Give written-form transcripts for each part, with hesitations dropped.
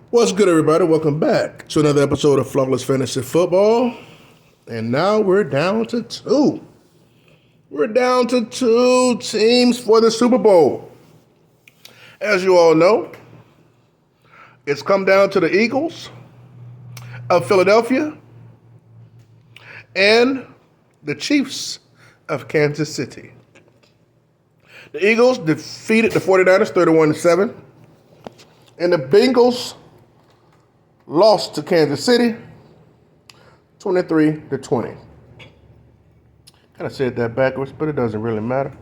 What's good, everybody? Welcome back to another episode of Flawless Fantasy Football. And now we're down to two. We're down to two teams for the Super Bowl. As you all know, it's come down to the Eagles of Philadelphia and the Chiefs of Kansas City. The Eagles defeated the 49ers 31-7. And the Bengals lost to Kansas City 23-20. Kind of said that backwards, but it doesn't really matter.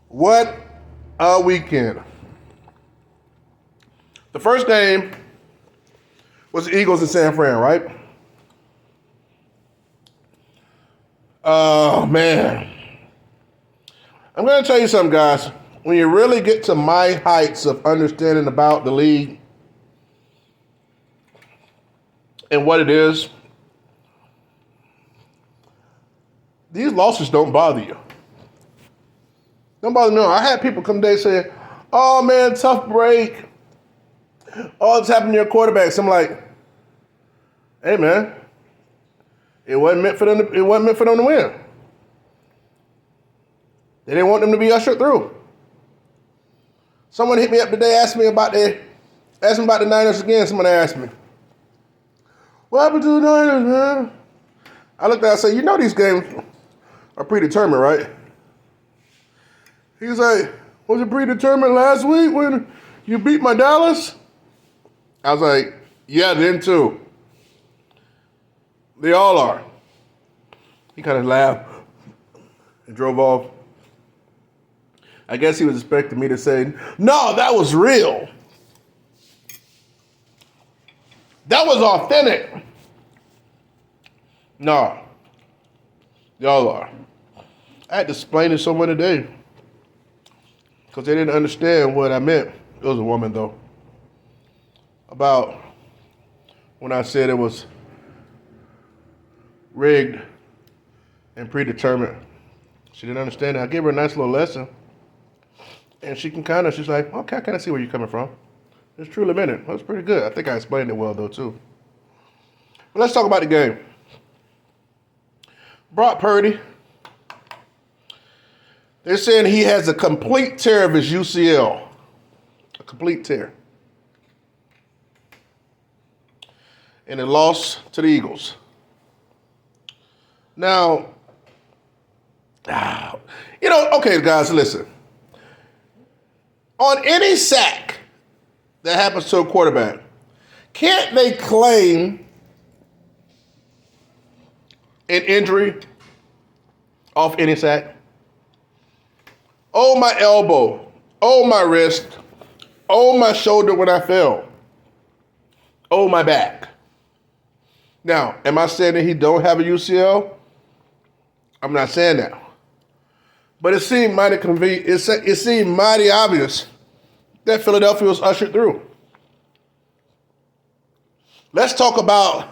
What a weekend. The first game was the Eagles in San Fran, right? Oh, man. I'm going to tell you something, guys. When you really get to my heights of understanding about the league and what it is, these losses don't bother you. Don't bother me. I had people come today say, oh, man, tough break. Oh, it's happened to your quarterbacks. I'm like, hey, man, it wasn't meant for them to win. They didn't want them to be ushered through. Someone hit me up today, asked me about the Niners again. Someone asked me, what happened to the Niners, man? I looked at it and said, you know these games are predetermined, right? He's like, was it predetermined last week when you beat my Dallas? I was like, yeah, them too. They all are. He kind of laughed and drove off. I guess he was expecting me to say, no, that was real. That was authentic. No. Y'all are. I had to explain to someone today because they didn't understand what I meant. It was a woman, though. About when I said it was rigged and predetermined. She didn't understand it. I gave her a nice little lesson. And she's like, okay, I kind of see where you're coming from. It's truly meant. That was pretty good. I think I explained it well, though, too. But let's talk about the game. Brock Purdy. They're saying he has a complete tear of his UCL. A complete tear. And a loss to the Eagles. Now, okay, guys, listen. On any sack that happens to a quarterback, can't they claim an injury off any sack? Oh, my elbow. Oh, my wrist. Oh, my shoulder when I fell. Oh, my back. Now, am I saying that he don't have a UCL? I'm not saying that. But it seemed mighty convenient. It seemed mighty obvious that Philadelphia was ushered through. Let's talk about.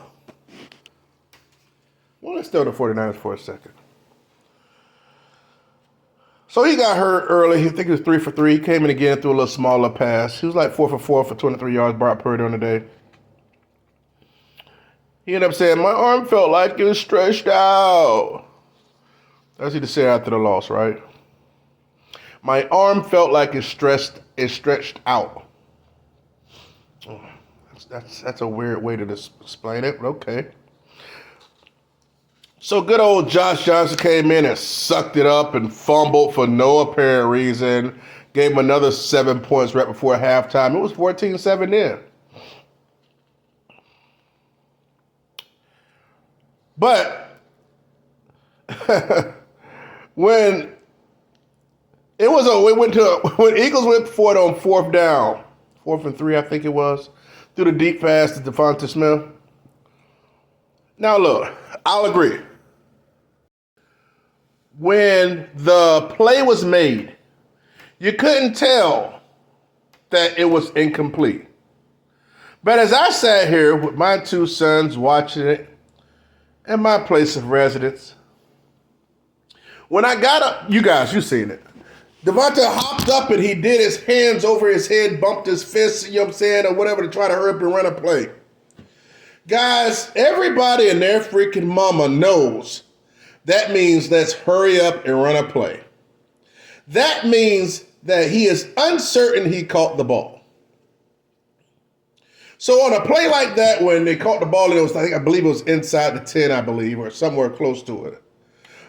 Well, let's stay on the 49ers for a second. So he got hurt early. I think he was 3 for 3. He came in again through a little smaller pass. He was like 4 for 4 for 23 yards. Brock Purdy on the day. He ended up saying, my arm felt like it was stretched out. That's what he said after the loss, right? My arm felt like it stretched out. That's a weird way to explain it, but okay. So good old Josh Johnson came in and sucked it up and fumbled for no apparent reason. Gave him another 7 points right before halftime. It was 14-7 then. But when Eagles went for it on 4th down, 4th and 3, I think it was, through the deep pass to Devonta Smith. Now look, I'll agree. When the play was made, you couldn't tell that it was incomplete. But as I sat here with my 2 sons watching it in my place of residence, when I got up, you guys, you've seen it. Devontae hopped up and he did his hands over his head, bumped his fist, you know what I'm saying, or whatever to try to hurry up and run a play. Guys, everybody and their freaking mama knows that means let's hurry up and run a play. That means that he is uncertain he caught the ball. So on a play like that, when they caught the ball, it was, I believe it was inside the 10, I believe, or somewhere close to it.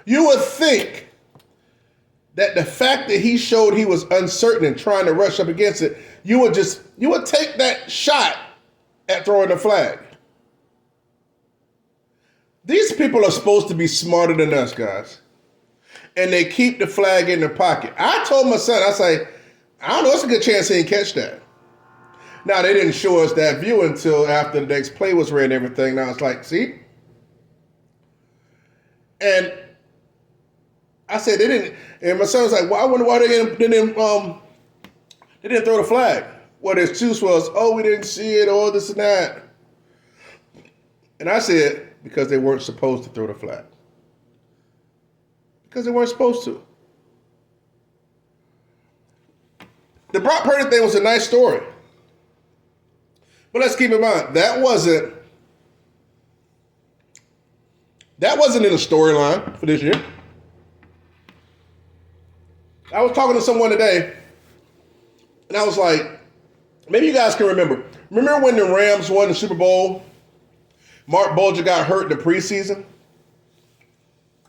You would think that the fact that he showed he was uncertain and trying to rush up against it, you would take that shot at throwing the flag. These people are supposed to be smarter than us, guys. And they keep the flag in their pocket. I told my son, I say, I don't know, it's a good chance he didn't catch that. Now, they didn't show us that view until after the next play was read and everything. Now it's like, see? And I said, they didn't, and my son was like, well, I wonder why they didn't throw the flag. Well, their excuse was, oh, we didn't see it, or this and that. And I said, because they weren't supposed to throw the flag. Because they weren't supposed to. The Brock Purdy thing was a nice story. But let's keep in mind, that wasn't in the storyline for this year. I was talking to someone today, and I was like, maybe you guys can remember. Remember when the Rams won the Super Bowl? Mark Bulger got hurt in the preseason,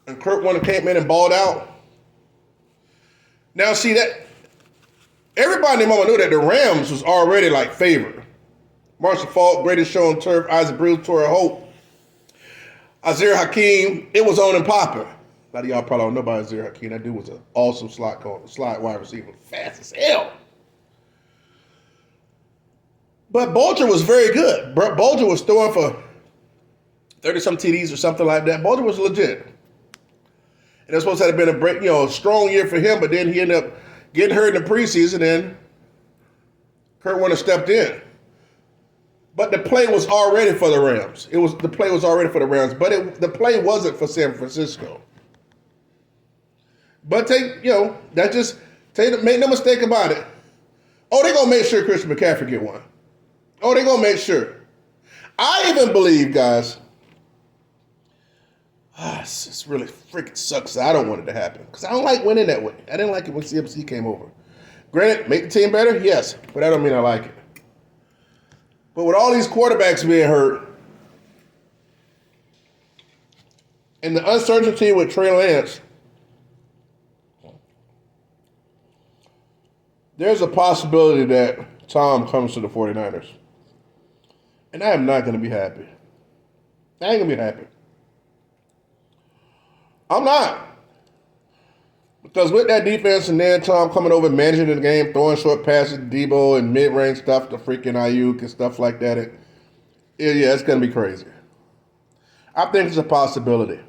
and Kurt Warner came in and balled out. Now, see that everybody in the moment knew that the Rams was already like favored. Marshall Faulk, greatest show on turf. Isaac Bruce, Torrey Hope, Azir Hakeem. It was on and popping. A lot of y'all probably don't know about Azir Hakeem. That dude was an awesome slot wide receiver, fast as hell. But Bulger was very good. Bulger was throwing for 30-some TDs or something like that. Bulger was legit. And it's supposed to have been a strong year for him, but then he ended up getting hurt in the preseason, and Kurt Warner stepped in. But the play was already for the Rams. The play was already for the Rams, but the play wasn't for San Francisco. But make no mistake about it. Oh, they're gonna make sure Christian McCaffrey get one. Oh, they're gonna make sure. I even believe, guys. This really freaking sucks. I don't want it to happen because I don't like winning that way. I didn't like it when CMC came over. Granted, make the team better, yes, but that don't mean I like it. But with all these quarterbacks being hurt and the uncertainty with Trey Lance, there's a possibility that Tom comes to the 49ers. And I am not going to be happy. I ain't going to be happy. I'm not. Because with that defense and then Tom coming over, managing the game, throwing short passes to Debo and mid-range stuff to freaking Ayuk and stuff like that, it's going to be crazy. I think it's a possibility.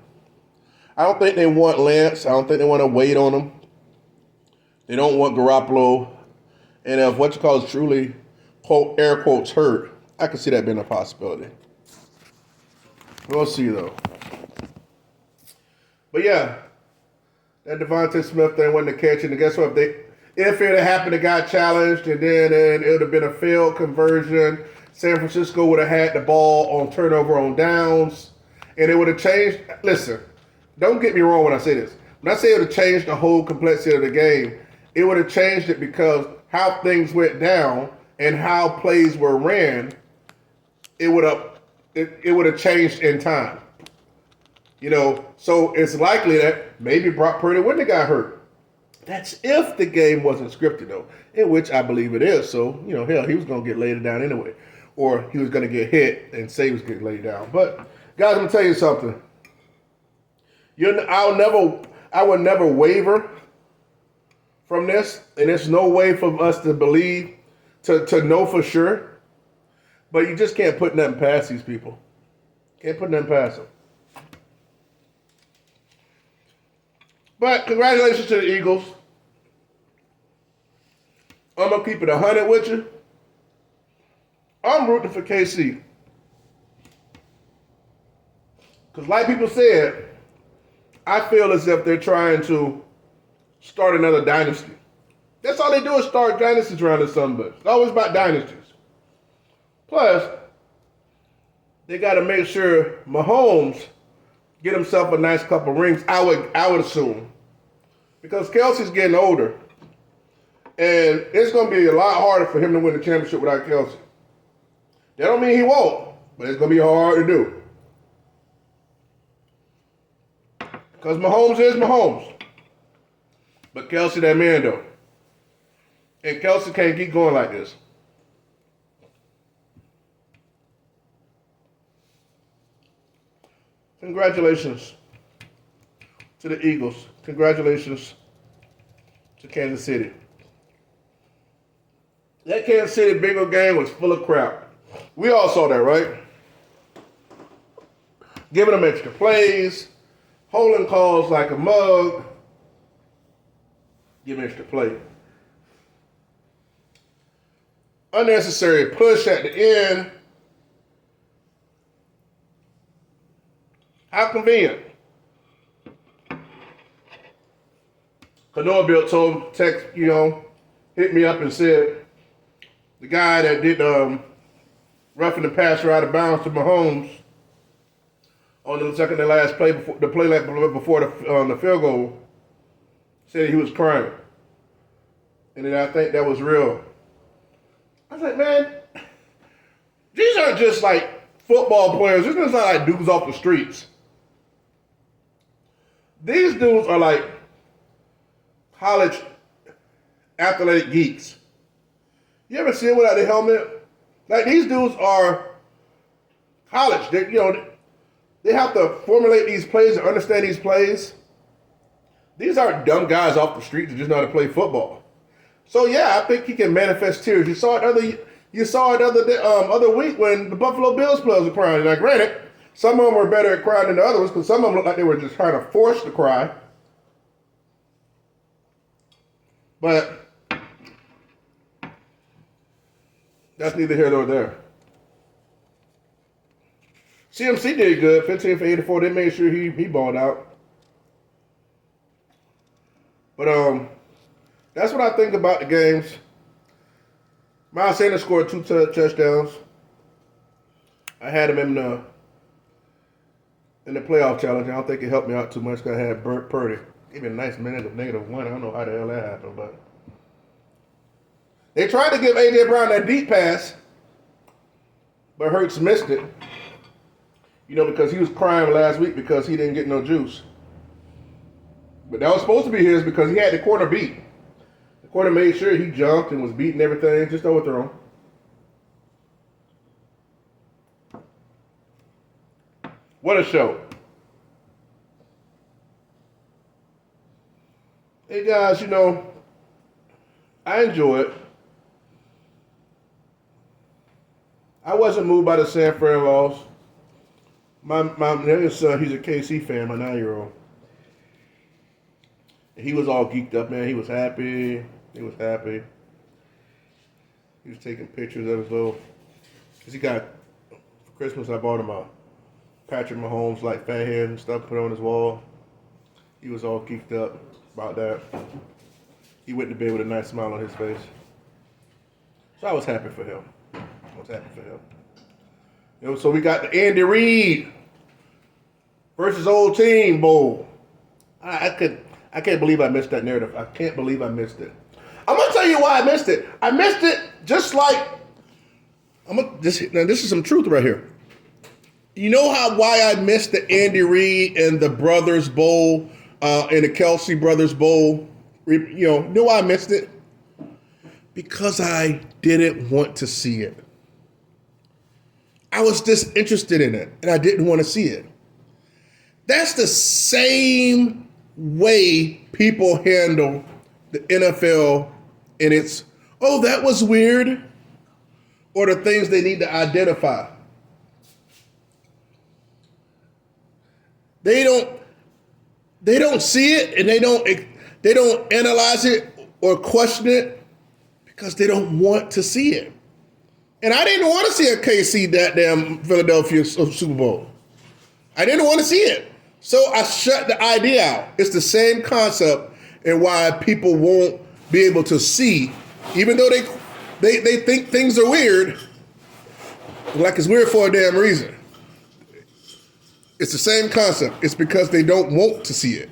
I don't think they want Lance. I don't think they want to wait on him. They don't want Garoppolo. And if what you call is truly, quote, air quotes, hurt, I can see that being a possibility. We'll see, though. But yeah, that Devontae Smith thing wasn't a catch. And guess what? If it had happened, it got challenged, and then it would have been a failed conversion. San Francisco would have had the ball on turnover on downs, and it would have changed. Listen, don't get me wrong when I say this. When I say it would have changed the whole complexity of the game, it would have changed it because how things went down and how plays were ran, it would have changed in time. So it's likely that maybe Brock Purdy wouldn't have got hurt. That's if the game wasn't scripted, though, in which I believe it is. So, hell, he was going to get laid down anyway. Or he was going to get hit and say he was getting laid down. But, guys, I'm going to tell you something. I will never waver from this. And there's no way for us to believe, to know for sure. But you just can't put nothing past these people. Can't put nothing past them. But congratulations to the Eagles. I'm going to keep it 100 with you. I'm rooting for KC. Because like people said, I feel as if they're trying to start another dynasty. That's all they do is start dynasties around this son of a bitch. It's always about dynasties. Plus, they got to make sure Mahomes get himself a nice couple rings. I would assume, because Kelsey's getting older, and it's going to be a lot harder for him to win the championship without Kelsey. That don't mean he won't, but it's going to be hard to do. Because Mahomes is Mahomes. But Kelsey that man though. And Kelsey can't keep going like this. Congratulations to the Eagles. Congratulations to Kansas City. That Kansas City Bengal game was full of crap. We all saw that, right? Giving them extra plays, holding calls like a mug, giving extra play. Unnecessary push at the end. How convenient. Kanoa Bill told text, hit me up and said the guy that did roughing the passer out of bounds to Mahomes on the second to last play before the field goal said he was crying. And then I think that was real. I was like, man, these aren't just like football players. These are not like dudes off the streets. These dudes are like college athletic geeks. You ever see them without a helmet? Like, these dudes are college. They have to formulate these plays and understand these plays. These aren't dumb guys off the street that just know how to play football. So yeah, I think he can manifest tears. You saw it other week when the Buffalo Bills players were crying. Now, granted, some of them were better at crying than the others because some of them looked like they were just trying to force to cry. But that's neither here nor there. CMC did good, 15 for 84. They made sure he balled out. But that's what I think about the games. Miles Sanders scored 2 touchdowns. I had him in the playoff challenge. I don't think it helped me out too much because I had Burt Purdy. Gave me a nice minute of -1. I don't know how the hell that happened, but they tried to give A.J. Brown that deep pass, but Hurts missed it. Because he was crying last week because he didn't get no juice. But that was supposed to be his because he had the corner beat. The corner made sure he jumped and was beating everything, just overthrown. What a show. Hey guys, I enjoy it. I wasn't moved by the San Fran loss. My youngest son, he's a KC fan, my 9-year-old. He was all geeked up, man. He was happy. He was taking pictures of his little. Because for Christmas, I bought him a Patrick Mahomes, like fat head and stuff, put on his wall. He was all geeked up about that. He went to bed with a nice smile on his face. So I was happy for him. So we got the Andy Reid versus Old Team Bowl. I can't believe I missed that narrative. I can't believe I missed it. I'm gonna tell you why I missed it. I missed it just like now this is some truth right here. You know why I missed the Andy Reid and the Brothers Bowl and the Kelsey Brothers Bowl? You know why I missed it? Because I didn't want to see it. I was disinterested in it, and I didn't want to see it. That's the same way people handle the NFL and its, that was weird, or the things they need to identify. They don't see it, and they don't analyze it or question it because they don't want to see it. And I didn't want to see a KC that damn Philadelphia Super Bowl. I didn't want to see it. So I shut the idea out. It's the same concept and why people won't be able to see, even though they think things are weird, like it's weird for a damn reason. It's the same concept. It's because they don't want to see it.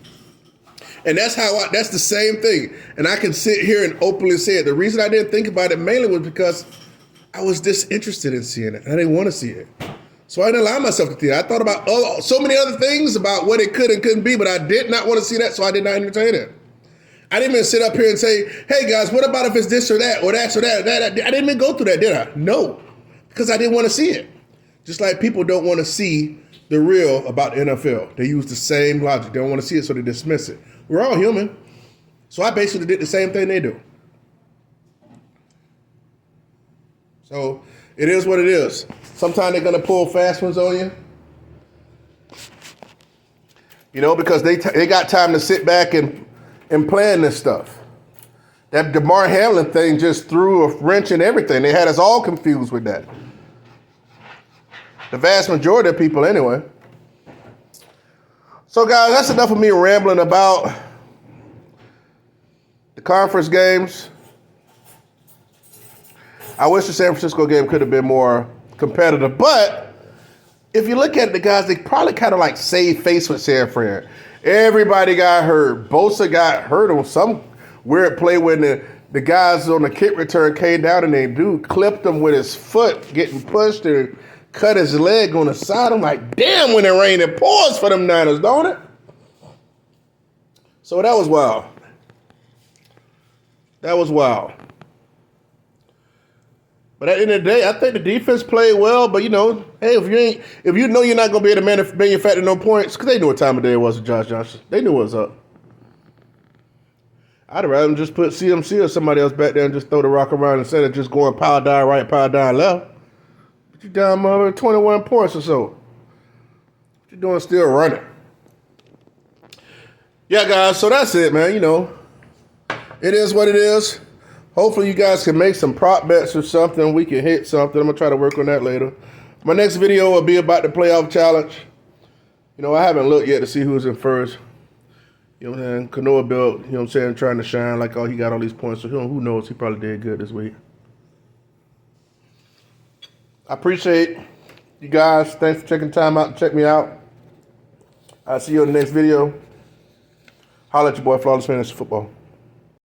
And that's that's the same thing. And I can sit here and openly say it. The reason I didn't think about it mainly was because I was disinterested in seeing it. I didn't want to see it. So I didn't allow myself to see it. I thought about so many other things about what it could and couldn't be, but I did not want to see that, so I did not entertain it. I didn't even sit up here and say, hey guys, what about if it's this or that or that or that? I didn't even go through that, did I? No, because I didn't want to see it. Just like people don't want to see the real about the NFL. They use the same logic. They don't want to see it, so they dismiss it. We're all human. So I basically did the same thing they do. So it is what it is. Sometimes they're going to pull fast ones on you. You know, because they got time to sit back and plan this stuff. That DeMar Hamlin thing just threw a wrench in everything. They had us all confused with that. The vast majority of people anyway. So guys, that's enough of me rambling about the conference games. I wish the San Francisco game could have been more competitive, but if you look at the guys, they probably kind of like saved face with San Fran. Everybody got hurt. Bosa got hurt on some weird play when the guys on the kick return came down and they dude clipped him with his foot, getting pushed and cut his leg on the side. I'm like, damn, when it rained, it pours for them Niners, don't it? So that was wild. That was wild. But at the end of the day, I think the defense played well. But you know, hey, if you know you're not gonna be able to manufacture no points, because they knew what time of day it was with Josh Johnson. They knew what was up. I'd rather them just put CMC or somebody else back there and just throw the rock around instead of just going power down right, power down left. But you down over 21 points or so. What you doing still running? Yeah, guys. So that's it, man. You know, it is what it is. Hopefully you guys can make some prop bets or something. We can hit something. I'm going to try to work on that later. My next video will be about the playoff challenge. You know, I haven't looked yet to see who's in first. You know what I'm saying? Kanoa built, you know what I'm saying, trying to shine like, oh, he got all these points. So who knows? He probably did good this week. I appreciate you guys. Thanks for taking time out to check me out. I'll see you in the next video. Holla at your boy, Flawless Fantasy Football.